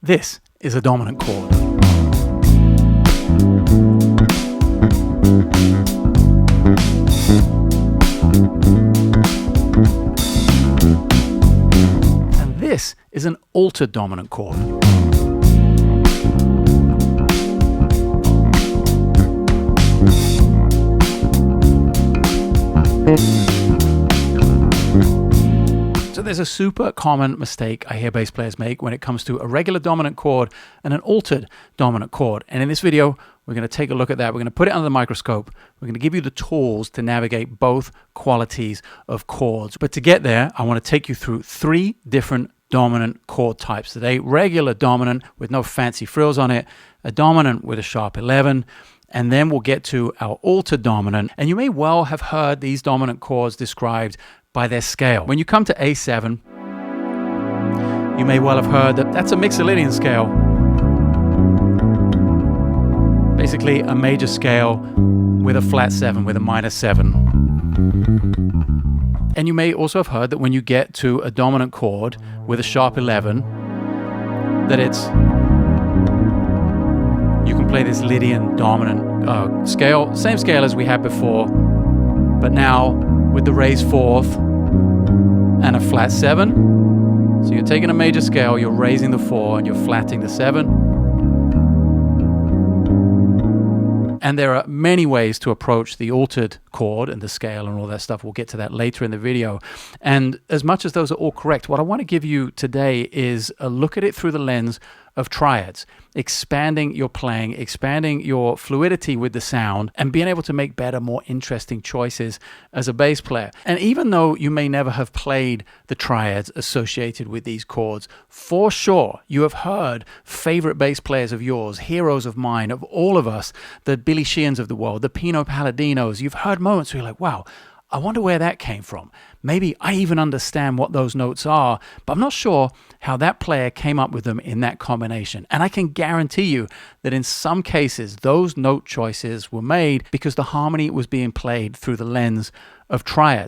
This is a dominant chord. And this is an altered dominant chord. So there's a super common mistake I hear bass players make when it comes to a regular dominant chord and an altered dominant chord. And in this video, we're going to take a look at that. We're going to put it under the microscope. We're going to give you the tools to navigate both qualities of chords. But to get there, I want to take you through 3 different dominant chord types today. Regular dominant with no fancy frills on it, a dominant with a sharp 11, and then we'll get to our altered dominant. And you may well have heard these dominant chords described by their scale. When you come to A7, you may well have heard that that's a Mixolydian scale. Basically a major scale with a flat 7, with a minor 7. And you may also have heard that when you get to a dominant chord with a sharp 11, that you can play this Lydian dominant scale, same scale as we had before, but now with the raised 4th and a flat 7. So you're taking a major scale, you're raising the 4 and you're flatting the 7. And there are many ways to approach the altered chord and the scale and all that stuff. We'll get to that later in the video. And as much as those are all correct, what I want to give you today is a look at it through the lens of triads, expanding your playing, expanding your fluidity with the sound, and being able to make better, more interesting choices as a bass player. And even though you may never have played the triads associated with these chords, for sure you have heard favorite bass players of yours, heroes of mine, of all of us, the Billy Sheehan's of the world, the Pino Palladinos. You've heard moments where you're like, wow, I wonder where that came from. Maybe I even understand what those notes are, but I'm not sure how that player came up with them in that combination. And I can guarantee you that in some cases, those note choices were made because the harmony was being played through the lens of triad.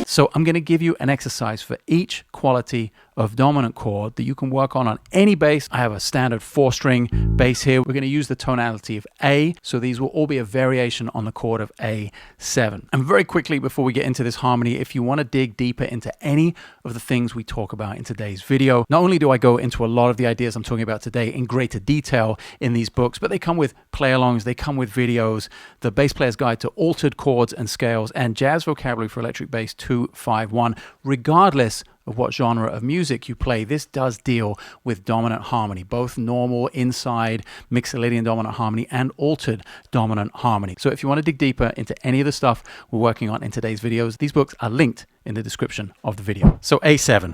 So I'm going to give you an exercise for each quality of dominant chord that you can work on any bass. I have a standard 4-string bass here. We're going to use the tonality of A, so these will all be a variation on the chord of A7. And very quickly, before we get into this harmony, if you want to dig deeper into any of the things we talk about in today's video, not only do I go into a lot of the ideas I'm talking about today in greater detail in these books, but they come with play-alongs, they come with videos, the Bass Player's Guide to Altered Chords and Scales, and Jazz Vocabulary for Electric Bass 251. Regardless of what genre of music you play, this does deal with dominant harmony, both normal, inside, Mixolydian dominant harmony, and altered dominant harmony. So if you want to dig deeper into any of the stuff we're working on in today's videos, these books are linked in the description of the video. So A7.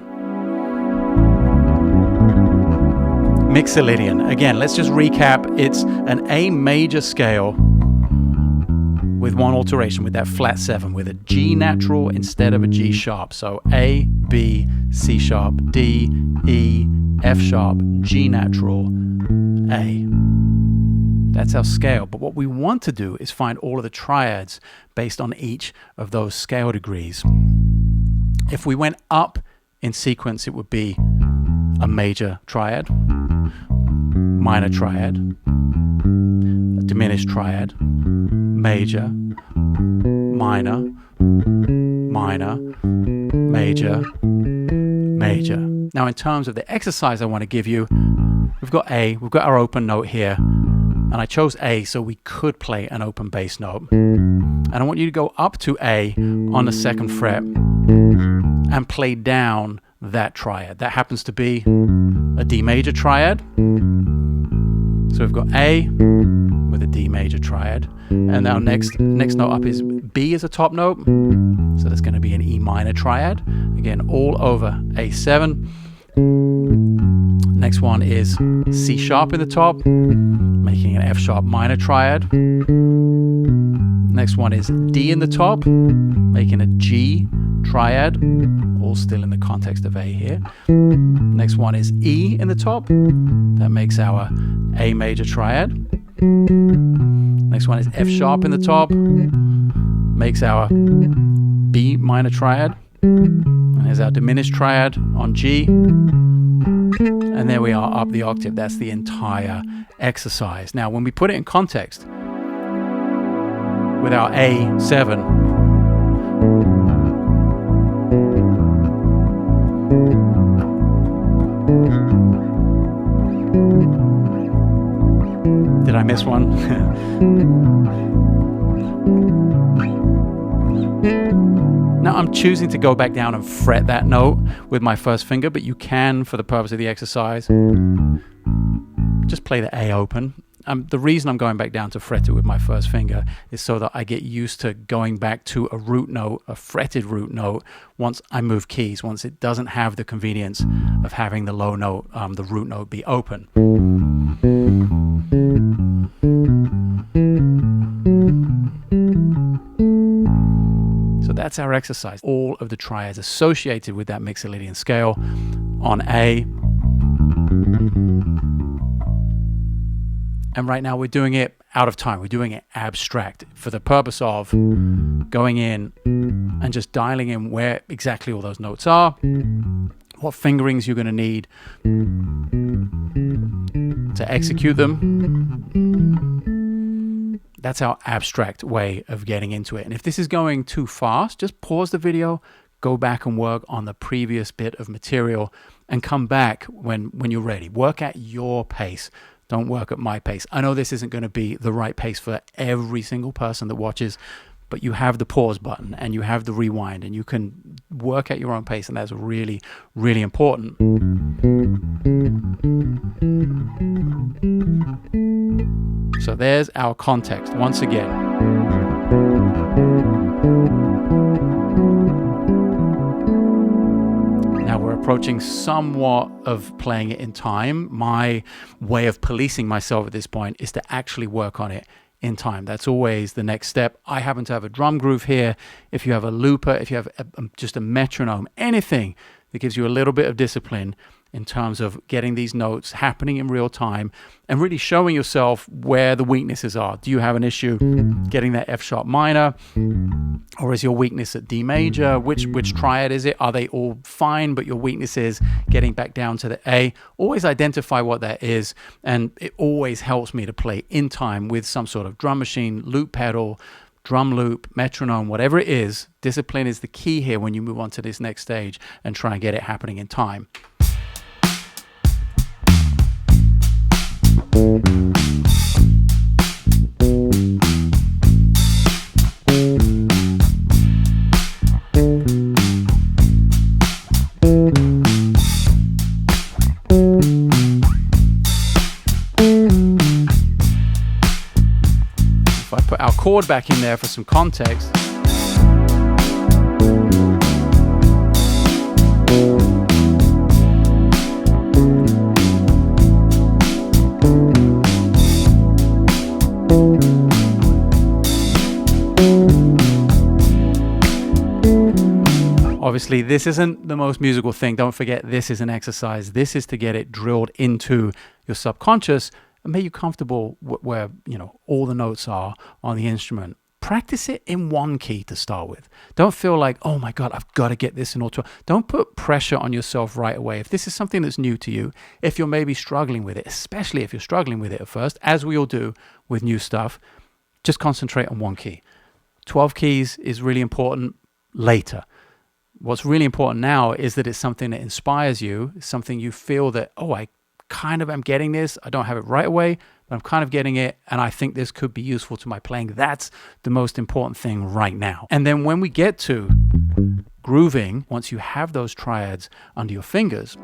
Mixolydian. Again, let's just recap. It's an A major scale with one alteration, with that flat 7, with a G natural instead of a G sharp. So A, B, C sharp, D, E, F sharp, G natural, A. That's our scale. But what we want to do is find all of the triads based on each of those scale degrees. If we went up in sequence, it would be a major triad, minor triad, a diminished triad, major, minor, minor, major, major. Now in terms of the exercise I want to give you, we've got A, we've got our open note here, and I chose A so we could play an open bass note. And I want you to go up to A on the 2nd fret and play down that triad. That happens to be a D major triad. So we've got A with a D major triad, and now next note up is B as a top note, so that's going to be an E minor triad, again all over A7. Next one is C sharp in the top, making an F sharp minor triad. Next one is D in the top, making a G triad, all still in the context of A here. Next one is E in the top, that makes our A major triad. Next one is F sharp in the top, makes our B minor triad. And there's our diminished triad on G. And there we are up the octave. That's the entire exercise. Now, when we put it in context with our A7, did I miss one? Now I'm choosing to go back down and fret that note with my first finger, but you can, for the purpose of the exercise, just play the A open. The reason I'm going back down to fret it with my first finger is so that I get used to going back to a root note, a fretted root note, once I move keys, once it doesn't have the convenience of having the low note, the root note be open. So that's our exercise. All of the triads associated with that Mixolydian scale on A. And right now we're doing it out of time. We're doing it abstract for the purpose of going in and just dialing in where exactly all those notes are, what fingerings you're going to need to execute them. That's our abstract way of getting into it. And if this is going too fast, just pause the video, go back and work on the previous bit of material and come back when you're ready. Work at your pace. Don't work at my pace. I know this isn't going to be the right pace for every single person that watches, but you have the pause button and you have the rewind and you can work at your own pace, and that's really, really important. So there's our context once again. Now we're approaching somewhat of playing it in time. My way of policing myself at this point is to actually work on it in time. That's always the next step. I happen to have a drum groove here. If you have a looper, if you have just a metronome, anything that gives you a little bit of discipline in terms of getting these notes happening in real time and really showing yourself where the weaknesses are. Do you have an issue getting that F sharp minor, or is your weakness at D major? Which triad is it? Are they all fine, but your weakness is getting back down to the A? Always identify what that is, and it always helps me to play in time with some sort of drum machine, loop pedal, drum loop, metronome, whatever it is. Discipline is the key here when you move on to this next stage and try and get it happening in time. If I put our chord back in there for some context, obviously, this isn't the most musical thing. Don't forget, this is an exercise. This is to get it drilled into your subconscious and make you comfortable where, you know, all the notes are on the instrument. Practice it in one key to start with. Don't feel like, oh my God, I've got to get this in auto. Don't put pressure on yourself right away. If this is something that's new to you, if you're maybe struggling with it, especially if you're struggling with it at first, as we all do with new stuff, just concentrate on one key. 12 keys is really important later. What's really important now is that it's something that inspires you, something you feel that, oh, I kind of am getting this. I don't have it right away, but I'm kind of getting it, and I think this could be useful to my playing. That's the most important thing right now. And then when we get to grooving, once you have those triads under your fingers,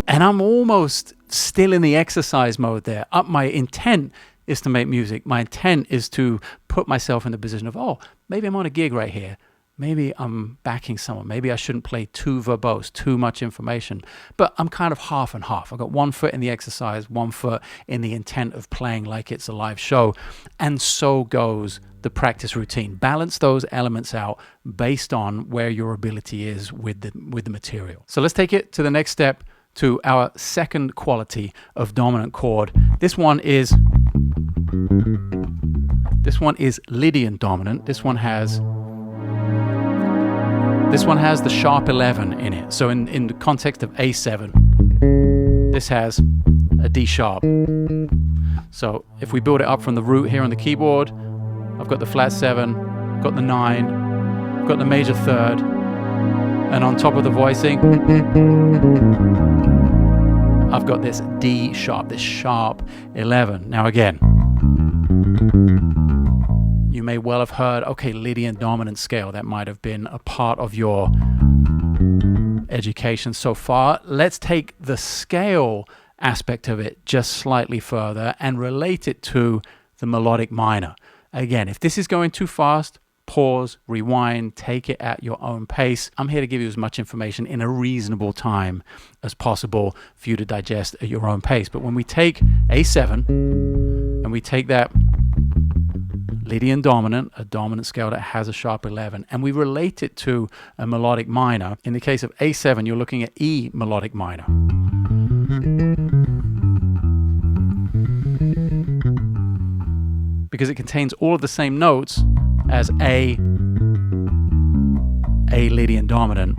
and I'm almost still in the exercise mode there. My intent is to make music. My intent is to put myself in the position of, oh, maybe I'm on a gig right here. maybe I'm backing someone. Maybe I shouldn't play too verbose, too much information. But I'm kind of half and half. I've got one foot in the exercise, one foot in the intent of playing like it's a live show. And so goes the practice routine. Balance those elements out based on where your ability is with the material. So let's take it to the next step, to our second quality of dominant chord. This one is Lydian dominant. This one has the sharp 11 in it. So in the context of A7, this has a D sharp. So if we build it up from the root here on the keyboard, I've got the flat 7, got the 9, got the major third, and on top of the voicing, I've got this D sharp, this sharp 11. Now again, you may well have heard, okay, Lydian dominant scale. That might have been a part of your education so far. Let's take the scale aspect of it just slightly further and relate it to the melodic minor. Again, if this is going too fast, pause, rewind, take it at your own pace. I'm here to give you as much information in a reasonable time as possible for you to digest at your own pace. But when we take A7 and we take that Lydian dominant, a dominant scale that has a sharp 11, and we relate it to a melodic minor. In the case of A7, you're looking at E melodic minor. Because it contains all of the same notes as A Lydian dominant.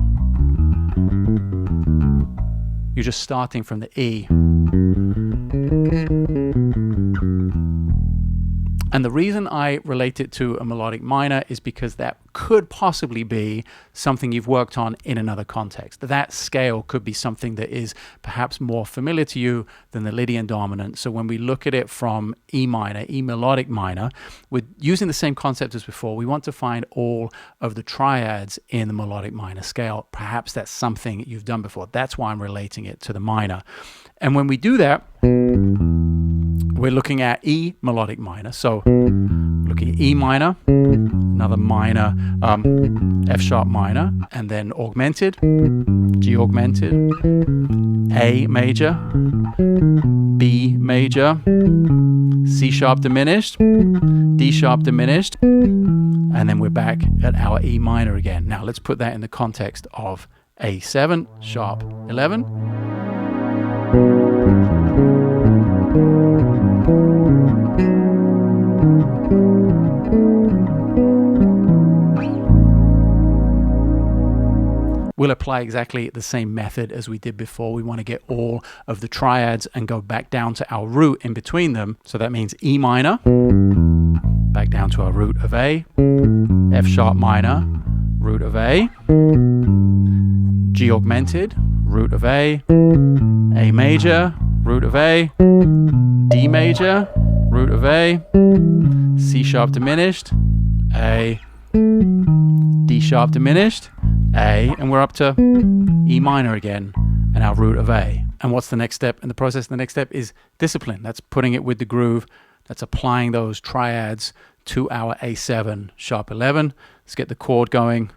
You're just starting from the E. And the reason I relate it to a melodic minor is because that could possibly be something you've worked on in another context. That scale could be something that is perhaps more familiar to you than the Lydian dominant. So when we look at it from E minor, E melodic minor, we're using the same concept as before. We want to find all of the triads in the melodic minor scale. Perhaps that's something you've done before. That's why I'm relating it to the minor. And when we do that, we're looking at E melodic minor. So looking at E minor, another minor, F sharp minor, and then augmented, G augmented, A major, B major, C sharp diminished, D sharp diminished, and then we're back at our E minor again. Now let's put that in the context of A7 sharp 11. We'll apply exactly the same method as we did before. We want to get all of the triads and go back down to our root in between them. So that means E minor, back down to our root of A, F sharp minor, root of A, G augmented, root of A major, root of A, D major, root of A, C sharp diminished, A, D sharp diminished, A, and we're up to E minor again, and our root of A. And what's the next step in the process? The next step is discipline. That's putting it with the groove. That's applying those triads to our A7 sharp 11. Let's get the chord going.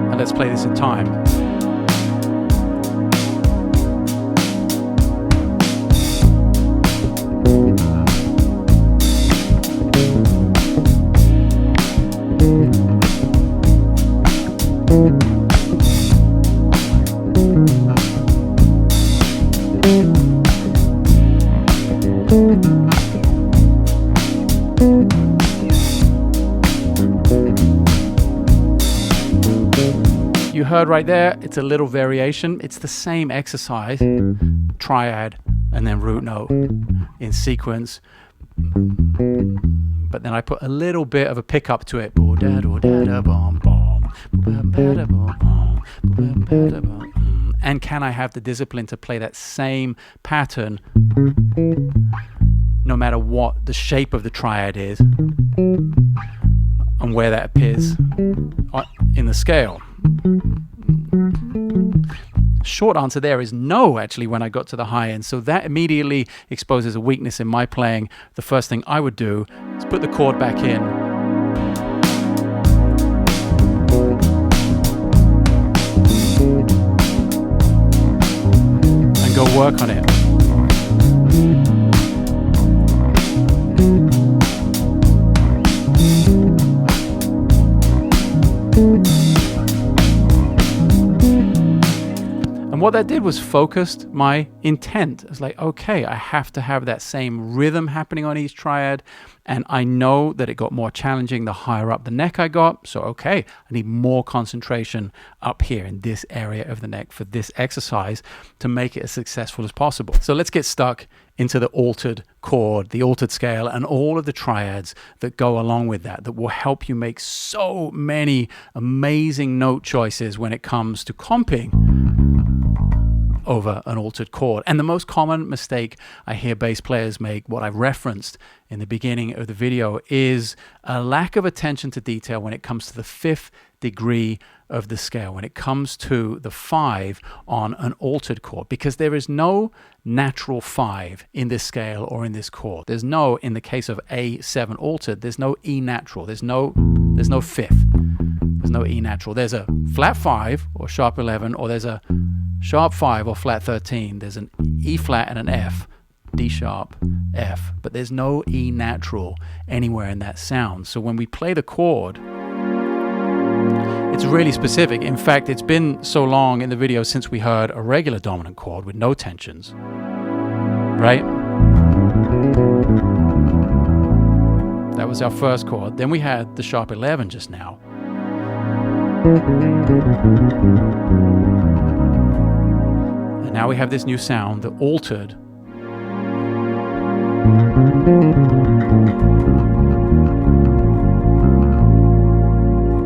And let's play this in time. You heard right there, it's a little variation. It's the same exercise, triad, and then root note in sequence. But then I put a little bit of a pickup to it. And can I have the discipline to play that same pattern no matter what the shape of the triad is and where that appears in the scale? Short answer there is no, actually, when I got to the high end. So that immediately exposes a weakness in my playing. The first thing I would do is put the chord back in go work on it. And what that did was focused my intent. It's like, okay, I have to have that same rhythm happening on each triad. And I know that it got more challenging the higher up the neck I got. So, okay, I need more concentration up here in this area of the neck for this exercise to make it as successful as possible. So let's get stuck into the altered chord, the altered scale, and all of the triads that go along with that will help you make so many amazing note choices when it comes to comping over an altered chord. And the most common mistake I hear bass players make, what I referenced in the beginning of the video, is a lack of attention to detail when it comes to the fifth degree of the scale, when it comes to the 5 on an altered chord, because there is no natural 5 in this scale or in this chord. There's no, in the case of A7 altered, there's no E natural, there's no fifth, there's no E natural. There's a flat 5 or sharp 11, or there's a sharp 5 or flat 13. There's an E flat and an F, D sharp, F, but there's no E natural anywhere in that sound. So when we play the chord, it's really specific. In fact, it's been so long in the video since we heard a regular dominant chord with no tensions, right? That was our first chord. Then we had the sharp 11 just now. And now we have this new sound, the altered.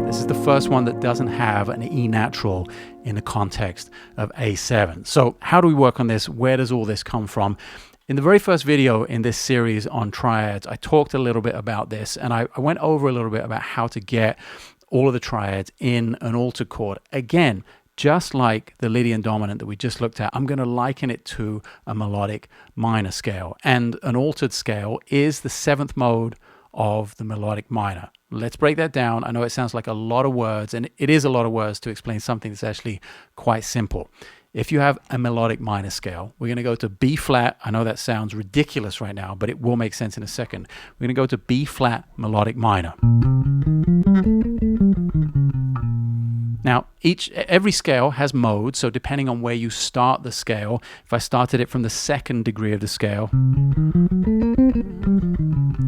This is the first one that doesn't have an E natural in the context of A7. So how do we work on this? Where does all this come from? In the very first video in this series on triads, I talked a little bit about this, and I went over a little bit about how to get all of the triads in an altered chord. Again, just like the Lydian dominant that we just looked at, I'm going to liken it to a melodic minor scale. And an altered scale is the 7th mode of the melodic minor. Let's break that down. I know it sounds like a lot of words, and it is a lot of words to explain something that's actually quite simple. If you have a melodic minor scale, we're going to go to B flat. I know that sounds ridiculous right now, but it will make sense in a second. We're going to go to B flat melodic minor. Now, every scale has modes, so depending on where you start the scale, if I started it from the 2nd degree of the scale,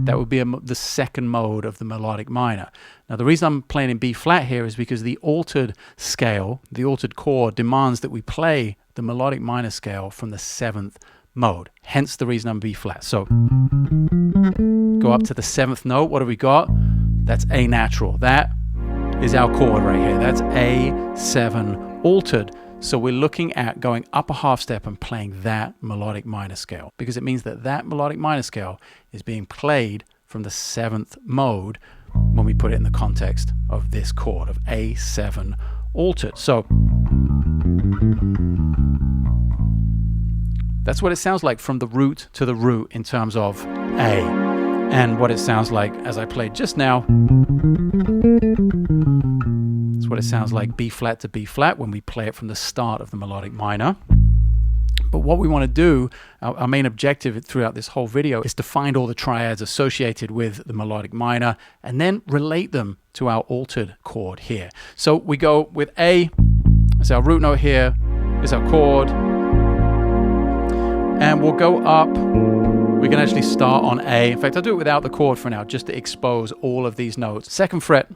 that would be the 2nd mode of the melodic minor. Now, the reason I'm playing in B flat here is because the altered scale, the altered chord, demands that we play the melodic minor scale from the 7th mode. Hence the reason I'm B flat. So go up to the 7th note. What have we got? That's A natural. That is our chord right here. That's A7 altered. So we're looking at going up a half step and playing that melodic minor scale, because it means that that melodic minor scale is being played from the 7th mode when we put it in the context of this chord of A7 altered. So that's what it sounds like from the root to the root in terms of A. And what it sounds like as I played just now, that's what it sounds like B flat to B flat when we play it from the start of the melodic minor. But what we want to do, our main objective throughout this whole video, is to find all the triads associated with the melodic minor and then relate them to our altered chord here. So we go with A as our root note here, is our chord, and we'll go up. We can actually start on A. In fact, I'll do it without the chord for now, just to expose all of these notes. 2nd fret,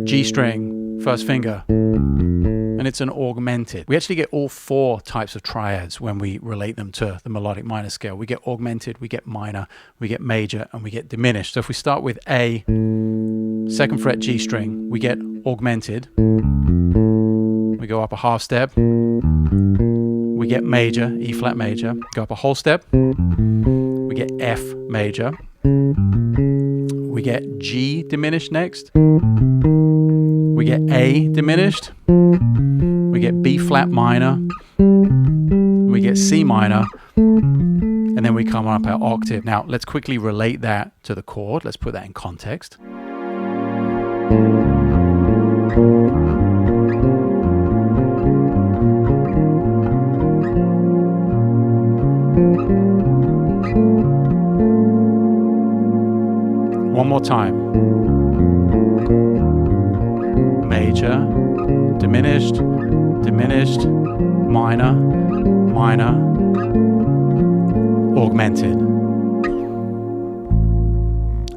G string, 1st finger, and it's an augmented. We actually get all 4 types of triads when we relate them to the melodic minor scale. We get augmented, we get minor, we get major, and we get diminished. So if we start with A, 2nd fret, G string, we get augmented. We go up a half step. We get major, E flat major, go up a whole step. We get F major. We get G diminished next. We get A diminished. We get B flat minor. We get C minor. And then we come up our octave. Now, let's quickly relate that to the chord. Let's put that in context. One more time. Major, diminished, diminished, minor, minor, augmented.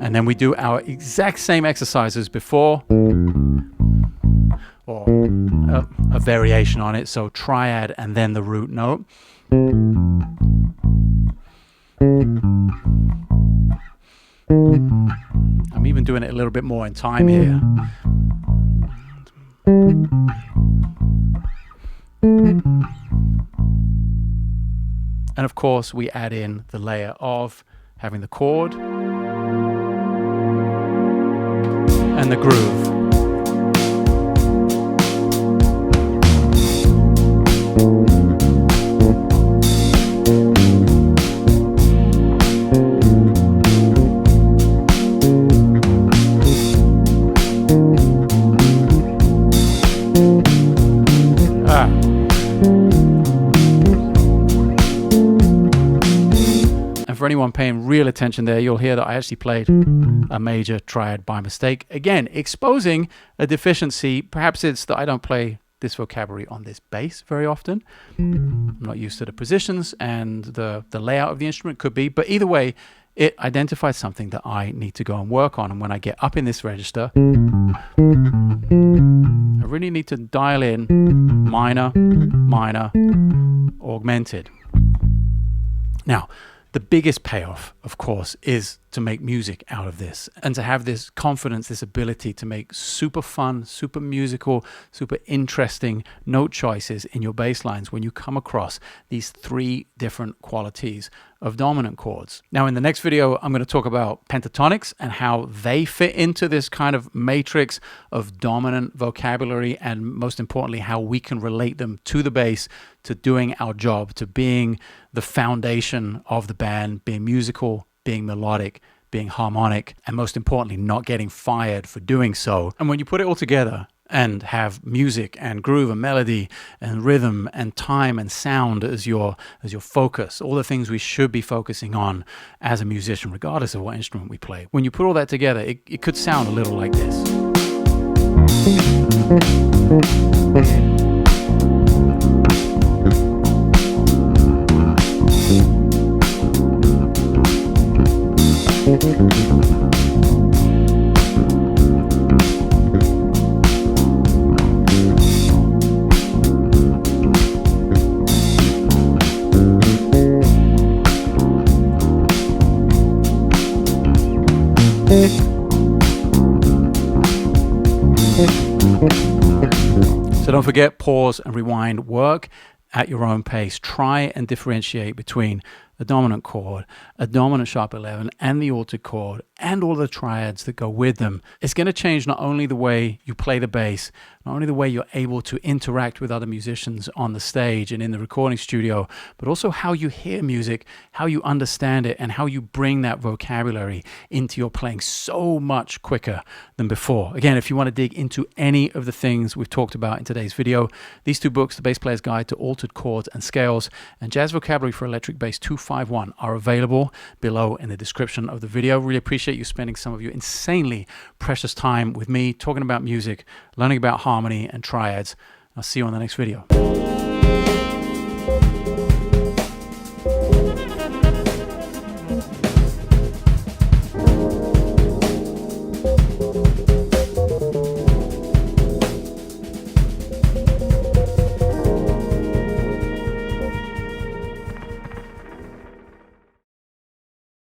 And then we do our exact same exercises before, or a variation on it. So triad and then the root note. I'm even doing it a little bit more in time here. And of course, we add in the layer of having the chord and the groove. For anyone paying real attention there, you'll hear that I actually played a major triad by mistake. Again, exposing a deficiency. Perhaps it's that I don't play this vocabulary on this bass very often. I'm not used to the positions and the layout of the instrument, could be. But either way, it identifies something that I need to go and work on. And when I get up in this register, I really need to dial in minor, minor, augmented. Now, the biggest payoff, of course, is to make music out of this and to have this confidence, this ability to make super fun, super musical, super interesting note choices in your bass lines when you come across these three different qualities of dominant chords. Now, in the next video, I'm going to talk about pentatonics and how they fit into this kind of matrix of dominant vocabulary, and most importantly, how we can relate them to the bass, to doing our job, to being the foundation of the band, being musical, being melodic, being harmonic, and most importantly, not getting fired for doing so. And when you put it all together and have music and groove and melody and rhythm and time and sound as your focus, all the things we should be focusing on as a musician, regardless of what instrument we play. When you put all that together, it could sound a little like this. So don't forget, pause and rewind, work at your own pace. Try and differentiate between a dominant chord, a dominant sharp 11, and the altered chord, and all the triads that go with them. It's going to change not only the way you play the bass, not only the way you're able to interact with other musicians on the stage and in the recording studio, but also how you hear music, how you understand it, and how you bring that vocabulary into your playing so much quicker than before. Again, if you want to dig into any of the things we've talked about in today's video, these two books, The Bass Player's Guide to Altered Chords and Scales and Jazz Vocabulary for Electric Bass 251, are available below in the description of the video. Really appreciate you spending some of your insanely precious time with me, talking about music, learning about harmony and triads. I'll see you on the next video.